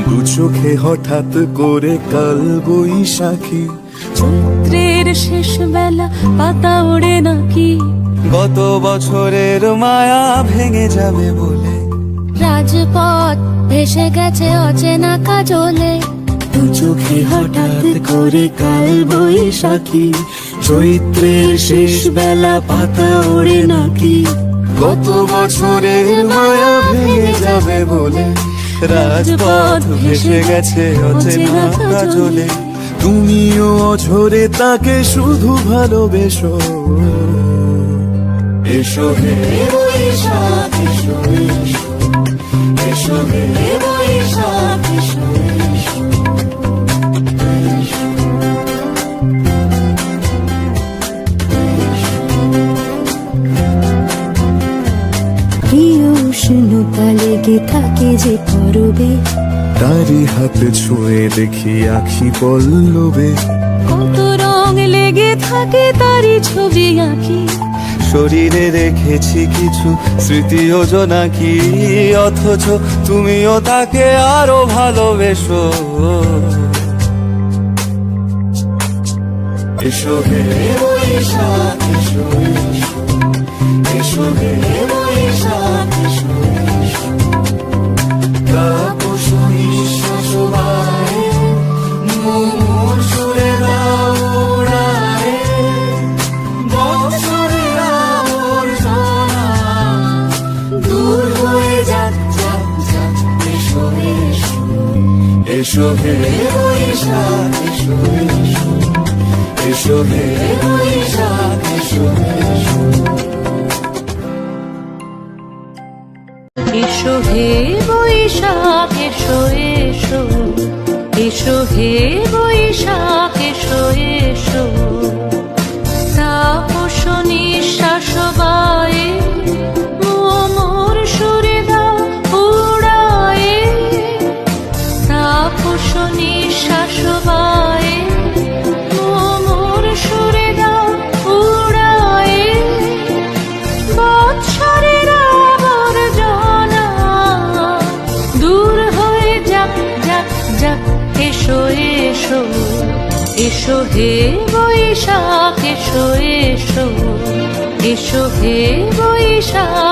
দু চোখে হঠাৎ করে কাল বৈশাখী, চৈত্রের শেষ বেলা পাতা ওড়ে নাকি, গত বছরের মায়া ভেঙে যাবে বলে, রাজপথ ভেসে গেছে অচেনা কাজলে। দু চোখে হঠাৎ করে কাল বৈশাখী, চৈত্রের শেষ বেলা পাতা ওড়ে নাকি, গত বছরের মায়া ভেঙে যাবে বলে, রাজপথ ভেসে গেছে অচেনা কাজলে। তুমিও অঝরে তাকে শুধু ভালোবেসো, এসো হে বৈশাখ এসো এসো, এসো হে বৈশাখ এসো এসো। প্রিয় উষ্ণতা লেগে থাকে যে করবে, তারি হাত ছুঁয়ে দেখি আখি পল্লবে, কত রং লেগে থাকে তারই ছবি আঁকি, শরীরে রেখেছি কিছু স্মৃতি যোজনা কি, অথচ তুমিও তাকে আরো ভালোবেসো, এসো হে বৈশাখ এসো এসো, এসো হে বৈশাখ এসো এসো। তাপস নিঃশ্বাস বায়ে, মোর সুরে দাও উড়ায়ে, বৎসরের আবর্জনা দূর হয়ে যাক যাক যাক, এসো এসো, এসো হে বৈশাখ এসো এসো, এসো হে বৈশাখ এসো এসো। এসো হে বৈশাখ এসো এসো, এসো হে বৈশাখ এসো এসো। তাপস নিঃশ্বাস বায়ে, মোর সুরে দাও উড়ায়ে, তাপস নিঃশ্বাস বায়ে, মোর সুরে দাও উড়ায়ে, বৎসরের আবর্জনা দূর হয়ে যাক যাক যাক, এসো এসো, এসো হে বৈশাখ এসো এসো, এসো হে বৈশাখ